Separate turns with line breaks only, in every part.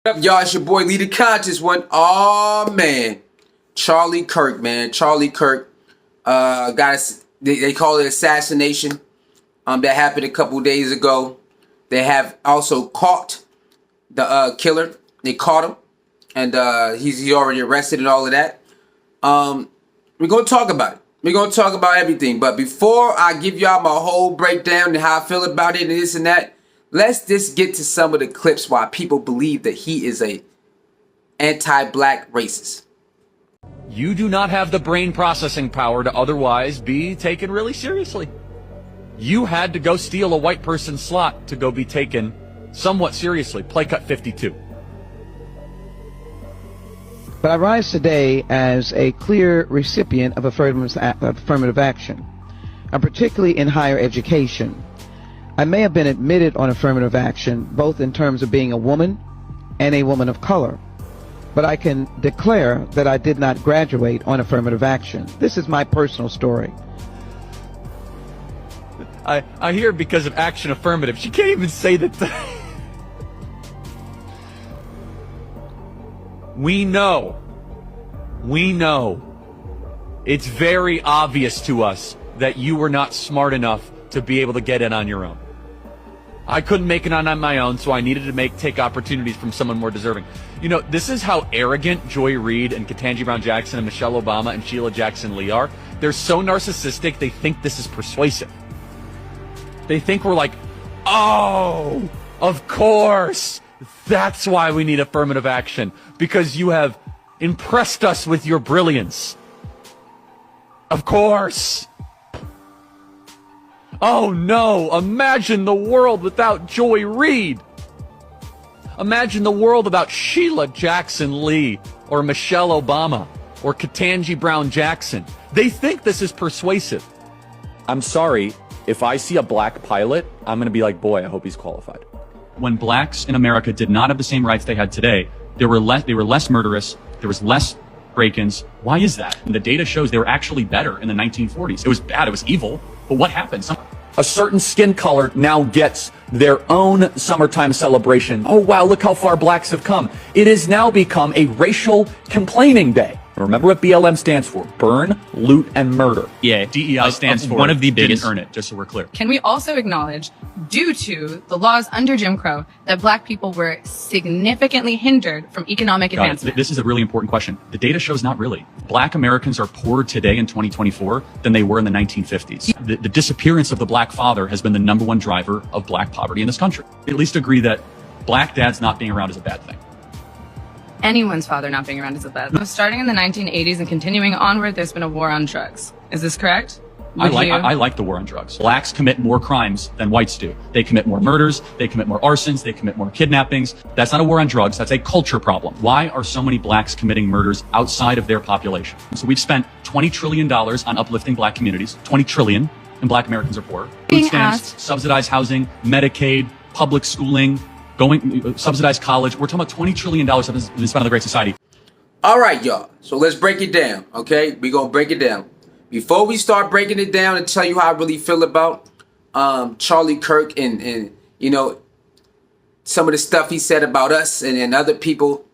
What up, y'all? It's your boy, Leader Conscious One. Oh man, Charlie Kirk, man. Charlie Kirk they call it assassination. That happened a couple days ago. They have also caught the killer. They caught him, and he's already arrested and all of that. We're gonna talk about it. We're gonna talk about everything. But before I give y'all my whole breakdown and how I feel about it and this and that, let's just get to some of the clips why people believe that he is a anti-black racist.
You do not have the brain processing power to otherwise be taken really seriously. You had to go steal a white person's slot to go be taken somewhat seriously. Play cut 52.
But I rise today as a clear recipient of affirmative action, and particularly in higher education. I may have been admitted on affirmative action, both in terms of being a woman and a woman of color, but I can declare that I did not graduate on affirmative action. This is my personal story.
I hear because of action affirmative. She can't even say that. We know. It's very obvious to us that you were not smart enough to be able to get in on your own. I couldn't make it on my own, so I needed to take opportunities from someone more deserving. You know, this is how arrogant Joy Reid and Ketanji Brown Jackson and Michelle Obama and Sheila Jackson Lee are. They're so narcissistic, they think this is persuasive. They think we're like, oh, of course, that's why we need affirmative action, because you have impressed us with your brilliance. Of course. Oh no, imagine the world without Joy Reid. Imagine the world without Sheila Jackson Lee or Michelle Obama or Ketanji Brown Jackson. They think this is persuasive. I'm sorry, if I see a black pilot, I'm going to be like, boy, I hope he's qualified. When blacks in America did not have the same rights they had today, they were less murderous, there was less break-ins. Why is that? And the data shows they were actually better in the 1940s. It was bad, it was evil, but what happened? A certain skin color now gets their own summertime celebration. Oh wow, look how far blacks have come. It has now become a racial complaining day. Remember what BLM stands for: burn, loot, and murder.
Yeah, DEI stands for
one of the biggest.
Didn't earn it, just so we're clear.
Can we also acknowledge, due to the laws under Jim Crow, that black people were significantly hindered from economic advancement?
This is a really important question. The data shows not really. Black Americans are poorer today in 2024 than they were in the 1950s. The disappearance of the black father has been the #1 driver of black poverty in this country. At least agree that black dads not being around is a bad thing.
Anyone's father not being around is a bad thing. Starting in the 1980s and continuing onward, there's been a war on drugs. Is this correct?
I like the war on drugs. Blacks commit more crimes than whites do. They commit more murders, they commit more arsons, they commit more kidnappings. That's not a war on drugs, that's a culture problem. Why are so many blacks committing murders outside of their population? So we've spent $20 trillion on uplifting black communities, $20 trillion, and black Americans are poor. Food stamps, subsidized housing, Medicaid, public schooling, subsidized college. We're talking about $20 trillion that has been spent on the Great Society.
All right, y'all. So let's break it down, okay? We're going to break it down. Before we start breaking it down and tell you how I really feel about Charlie Kirk and you know, some of the stuff he said about us and other people,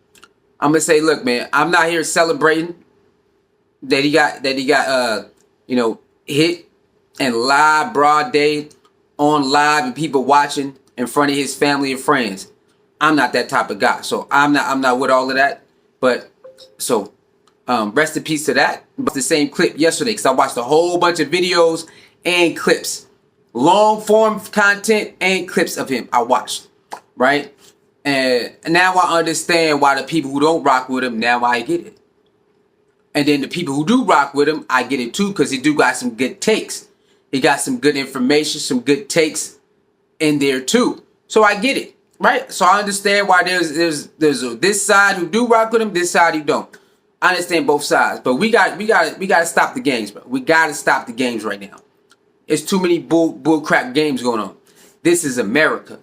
I'm going to say, look, man, I'm not here celebrating that he got you know, hit and live broad day on live and people watching in front of his family and friends. I'm not that type of guy, so I'm not with all of that. But so rest in peace to that. But the same clip yesterday, because I watched a whole bunch of videos and clips, long form content and clips of him. I watched, right, and now I understand why the people who don't rock with him, now I get it. And then the people who do rock with him, I get it too, because he do got some good takes. He got some good information, some good takes in there too. So I get it, right? So I understand why there's this side who do rock with him, this side who don't. I understand both sides, but we got to stop the games, bro. We got to stop the games right now. It's too many bull crap games going on. This is America,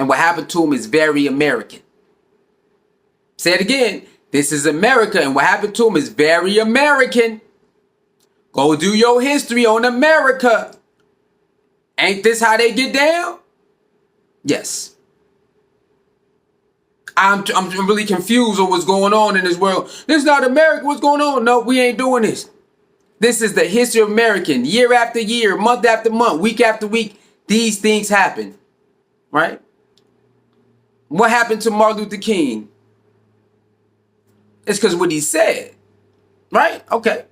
and what happened to him is very American. Say it again. This is America, and what happened to him is very American. Go do your history on America. Ain't this how they get down? Yes. I'm really confused on what's going on in this world. This is not America. What's going on? No, we ain't doing this. This is the history of American. Year after year, month after month, week after week, these things happen. Right? What happened to Martin Luther King? It's because what he said. Right? Okay.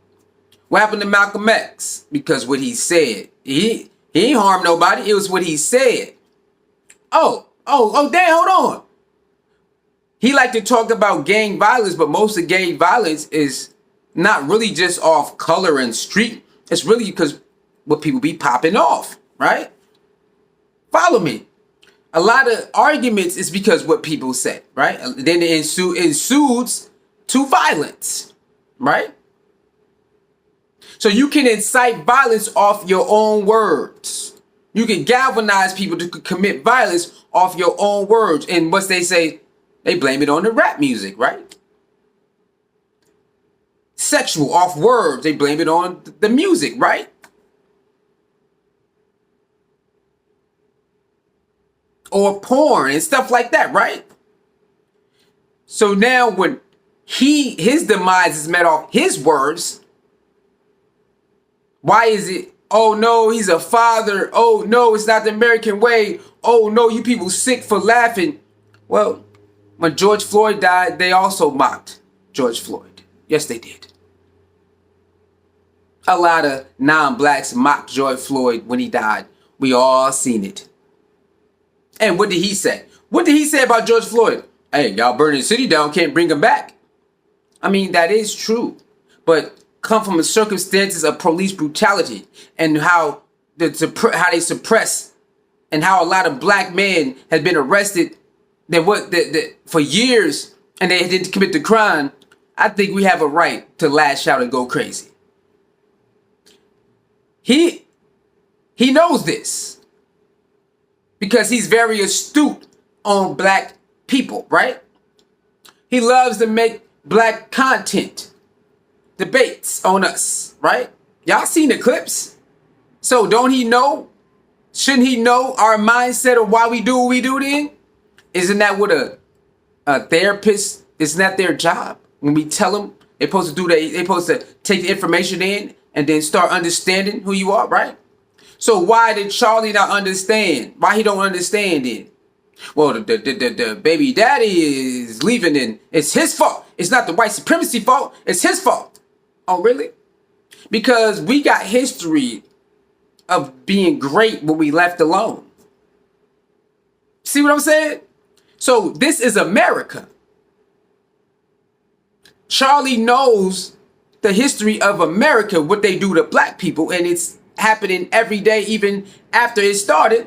What happened to Malcolm X? Because what he said. He ain't harmed nobody. It was what he said. Oh, damn, hold on. He liked to talk about gang violence, but most of gang violence is not really just off color and street. It's really because what people be popping off, right? Follow me. A lot of arguments is because what people say, right? Then it ensues to violence, right? So you can incite violence off your own words. You can galvanize people to commit violence off your own words. And what they say, they blame it on the rap music, right? Sexual, off words, they blame it on the music, right? Or porn and stuff like that, right? So now when his demise is met off his words, why is it, oh no, he's a father. Oh no, it's not the American way. Oh no, you people sick for laughing. Well, when George Floyd died, they also mocked George Floyd. Yes, they did. A lot of non-blacks mocked George Floyd when he died. We all seen it. And what did he say? What did he say about George Floyd? Hey, y'all burning the city down, can't bring him back. I mean, that is true. But come from the circumstances of police brutality and how they suppress and how a lot of black men have been arrested for years and they didn't commit the crime. I think we have a right to lash out and go crazy. He knows this because he's very astute on black people, right? He loves to make black content, debates on us, right? Y'all seen the clips. So don't he know? Shouldn't he know our mindset of why we do what we do then? Isn't that what a therapist, isn't that their job? When we tell them they're supposed to take the information in and then start understanding who you are, right? So why did Charlie not understand? Why he don't understand it? Well, the baby daddy is leaving and it's his fault. It's not the white supremacy fault. It's his fault. Oh, really? Because we got history of being great when we left alone. See what I'm saying? So this is America. Charlie knows the history of America, what they do to black people, and it's happening every day, even after it started.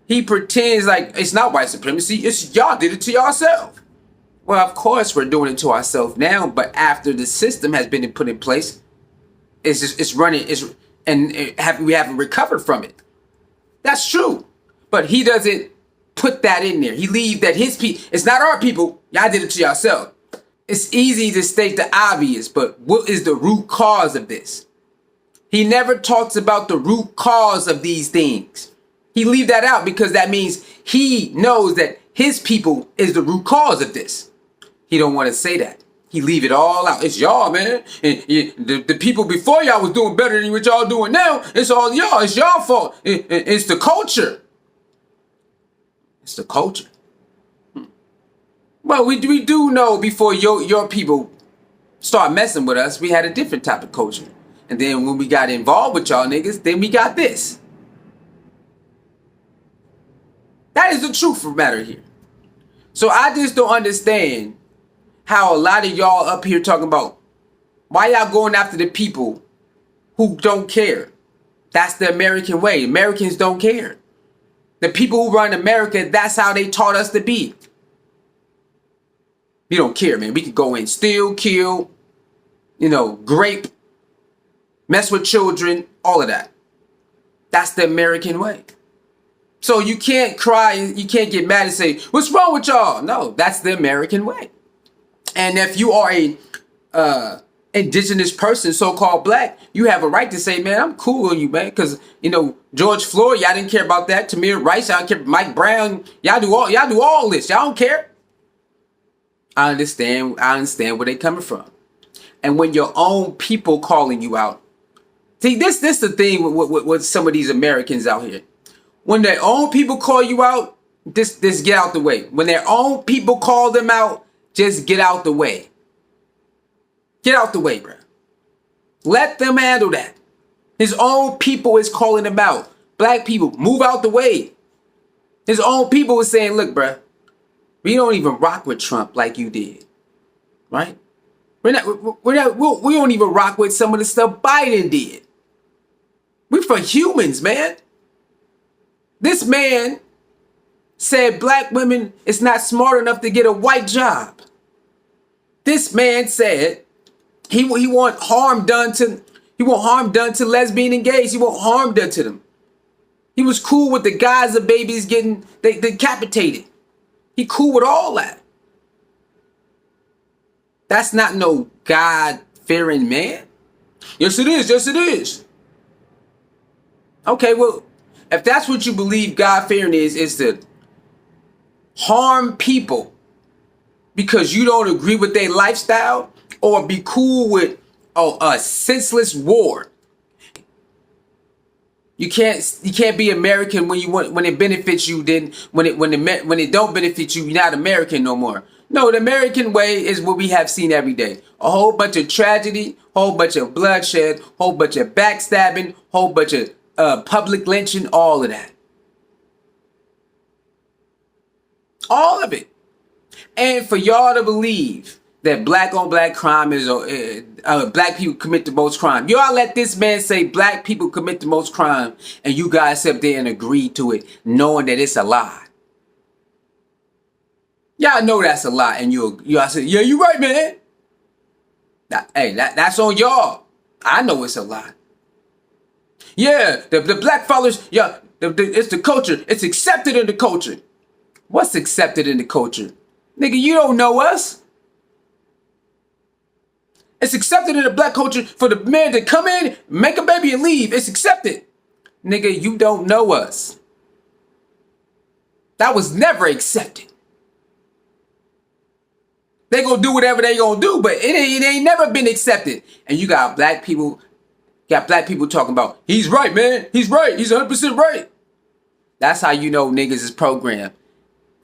He pretends like it's not white supremacy, it's y'all did it to yourself. Well, of course we're doing it to ourselves now, but after the system has been put in place, it's running, we haven't recovered from it. That's true. But he doesn't put that in there. He leaves that his people, it's not our people, y'all did it to yourself. It's easy to state the obvious, but what is the root cause of this? He never talks about the root cause of these things. He leave that out because that means he knows that his people is the root cause of this. He don't want to say that. He leave it all out. It's y'all, man. And the people before y'all was doing better than what y'all doing now. It's all y'all. It's y'all fault. It's the culture. It's the culture. Well, we do know before your people start messing with us, we had a different type of culture. And then when we got involved with y'all niggas, then we got this. That is the truth of the matter here. So I just don't understand how a lot of y'all up here talking about why y'all going after the people who don't care. That's the American way. Americans don't care. The people who run America, that's how they taught us to be. We don't care, man. We could go in, steal, kill, grape, mess with children, all of that. That's the American way. So you can't cry, you can't get mad and say, what's wrong with y'all? No, that's the American way. And if you are a indigenous person, so-called black, you have a right to say, man, I'm cool with you, man. Because, George Floyd, y'all didn't care about that. Tamir Rice, y'all don't care. Mike Brown, y'all do all this. Y'all don't care. I understand where they coming from. And when your own people calling you out, see, this the thing with some of these Americans out here. When their own people call you out, just get out the way. When their own people call them out, just get out the way. Get out the way, bro. Let them handle that. His own people is calling him out. Black people, move out the way. His own people was saying, look, bro, we don't even rock with Trump like you did. Right? We don't even rock with some of the stuff Biden did. We're for humans, man. This man said black women is not smart enough to get a white job. This man said he want harm done to lesbian and gays. He want harm done to them. He was cool with the Gaza babies getting they decapitated. He cool with all that. That's not no God-fearing man. Yes, it is. Yes, it is. Okay, well, if that's what you believe God-fearing is to harm people because you don't agree with their lifestyle or be cool with a senseless war. You can't be American when it benefits you. Then when it don't benefit you, you're not American no more. No, the American way is what we have seen every day. A whole bunch of tragedy, whole bunch of bloodshed, whole bunch of backstabbing, whole bunch of public lynching, all of that. All of it. And for y'all to believe that black on black crime is black people commit the most crime. Y'all let this man say black people commit the most crime, and you guys sit there and agree to it, knowing that it's a lie. Y'all know that's a lie, and y'all say, yeah, you right, man. That's on y'all. I know it's a lie. Yeah, the black followers, yeah, it's the culture. It's accepted in the culture. What's accepted in the culture? Nigga, you don't know us. It's accepted in the black culture for the man to come in, make a baby and leave. It's accepted. Nigga, you don't know us. That was never accepted. They gonna do whatever they gonna do, but it ain't never been accepted. And you got black people talking about, he's right, man. He's right. He's 100% right. That's how you know niggas is programmed.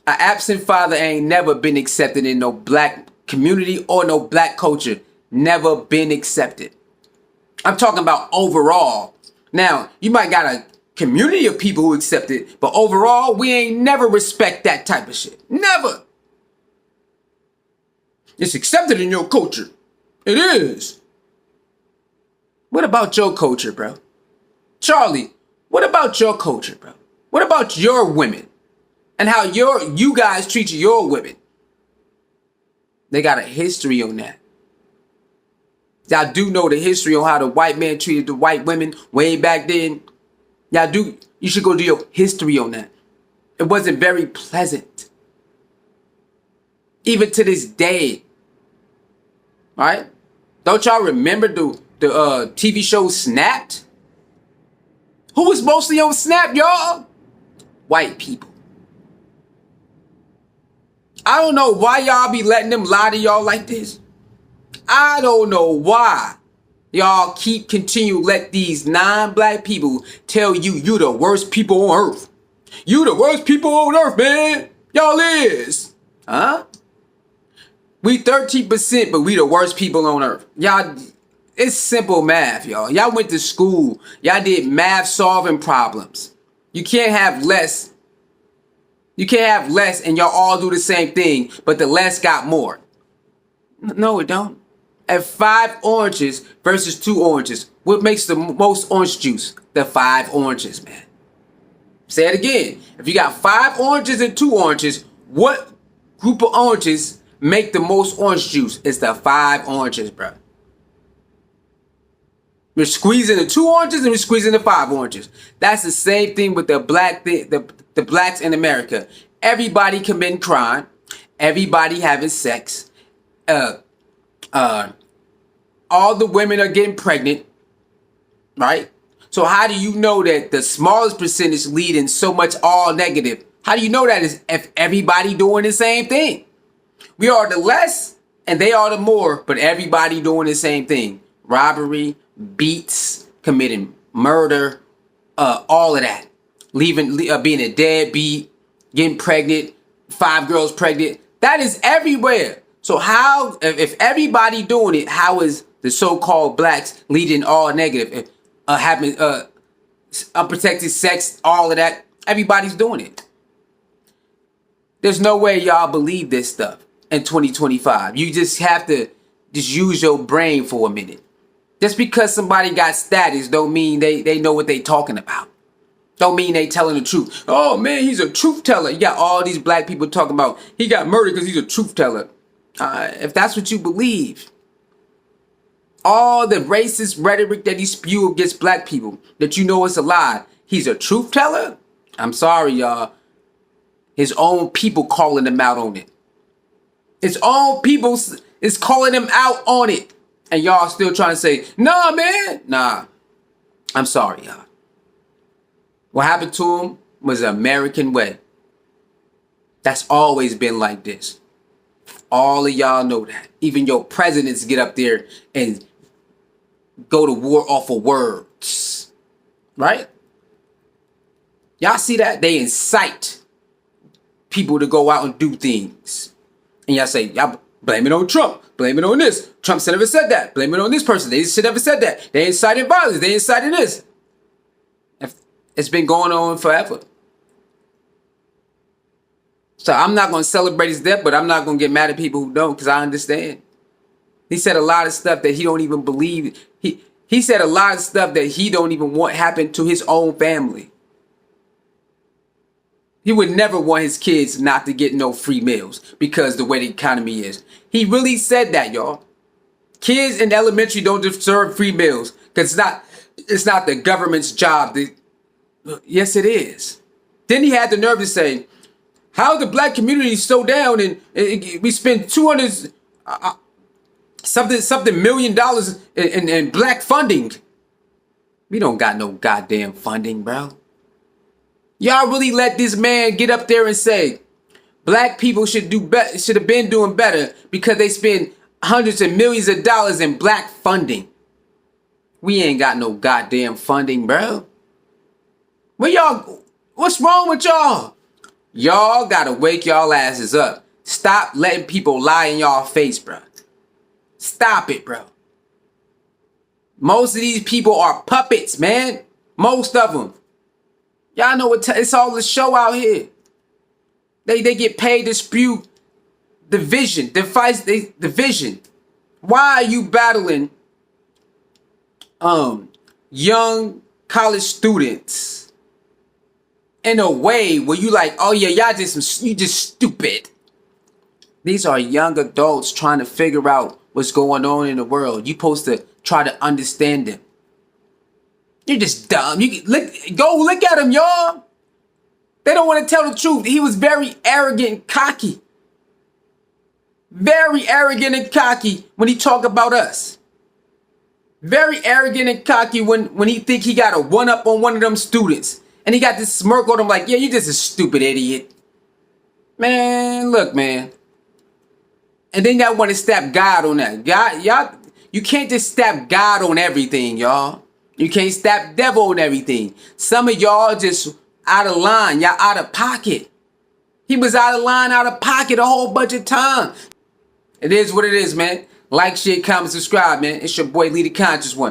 An absent father ain't never been accepted in no black community or no black culture. Never been accepted. I'm talking about overall. Now, you might got a community of people who accept it, but overall, we ain't never respect that type of shit. Never. It's accepted in your culture. It is. What about your culture, bro? Charlie, what about your culture, bro? What about your women? And how you guys treat your women? They got a history on that. Y'all do know the history on how the white man treated the white women way back then. You should go do your history on that. It wasn't very pleasant. Even to this day. Right? Don't y'all remember the TV show Snapped? Who was mostly on Snap, y'all? White people. I don't know why y'all be letting them lie to y'all like this. I don't know why y'all continue let these non-black people tell you the worst people on earth. You the worst people on earth, man. Y'all is. Huh? We 13%, but we the worst people on earth. Y'all, it's simple math, y'all. Y'all went to school. Y'all did math solving problems. You can't have less. You can't have less and y'all all do the same thing, but the less got more. No, it don't. At 5 oranges versus 2 oranges, what makes the most orange juice? The 5 oranges, man. Say it again. If you got 5 oranges and 2 oranges, what group of oranges make the most orange juice? It's the 5 oranges, bro. We're squeezing the 2 oranges and we're squeezing the 5 oranges. That's the same thing with the blacks in America. Everybody committing crime. Everybody having sex. All the women are getting pregnant, right? So how do you know that the smallest percentage leading so much all negative? How do you know that is if everybody doing the same thing? We are the less and they are the more, but everybody doing the same thing. Robbery, beats, committing murder, all of that. Being a deadbeat, getting pregnant, 5 girls pregnant. That is everywhere. So how, if everybody doing it, how is the so-called blacks leading all negative? If, having unprotected sex, all of that, everybody's doing it. There's no way y'all believe this stuff in 2025. You just have to just use your brain for a minute. Just because somebody got status don't mean they know what they talking about. Don't mean they telling the truth. Oh man, he's a truth teller. You got all these black people talking about he got murdered because he's a truth teller. If that's what you believe, all the racist rhetoric that he spew against black people, that you know it's a lie, he's a truth teller? I'm sorry, y'all. His own people calling him out on it. His own people is calling him out on it. And y'all still trying to say, nah, man. Nah. I'm sorry, y'all. What happened to him was the American way. That's always been like this. All of y'all know that. Even your presidents get up there and go to war off of words. Right? Y'all see that? They incite people to go out and do things. And y'all say, y'all blame it on Trump. Blame it on this. Trump never said that. Blame it on this person. They should never said that. They incited violence. They incited this. It's been going on forever. So I'm not going to celebrate his death, but I'm not going to get mad at people who don't, because I understand. He said a lot of stuff that he don't even believe. He said a lot of stuff that he don't even want happen to his own family. He would never want his kids not to get no free meals because the way the economy is. He really said that, y'all. Kids in elementary don't deserve free meals because it's not the government's job. Yes, it is. Then he had the nerve to say, how the black community is so down and we spend $200 something million in black funding. We don't got no goddamn funding, bro. Y'all really let this man get up there and say black people should have been doing better because they spend hundreds of millions of dollars in black funding. We ain't got no goddamn funding, bro. What's wrong with y'all? Y'all gotta wake y'all asses up. Stop letting people lie in y'all face, bro. Stop it, bro. Most of these people are puppets, man. Most of them. Y'all know what it's all the show out here. They get paid to spew division, division. Why are you battling young college students in a way where you like, oh yeah, you just stupid. These are young adults trying to figure out what's going on in the world. You supposed to try to understand them. You're just dumb. Go look at him, y'all. They don't want to tell the truth. He was very arrogant and cocky. Very arrogant and cocky when he talk about us. Very arrogant and cocky when he think he got a one-up on one of them students. And he got this smirk on him like, yeah, you just a stupid idiot. Man, look, man. And then y'all want to step God on that. God, y'all, you can't just step God on everything, y'all. You can't step devil on everything. Some of y'all just out of line. Y'all out of pocket. He was out of line, out of pocket a whole bunch of time. It is what it is, man. Like, share, comment, subscribe, man. It's your boy, Lee the Conscious One.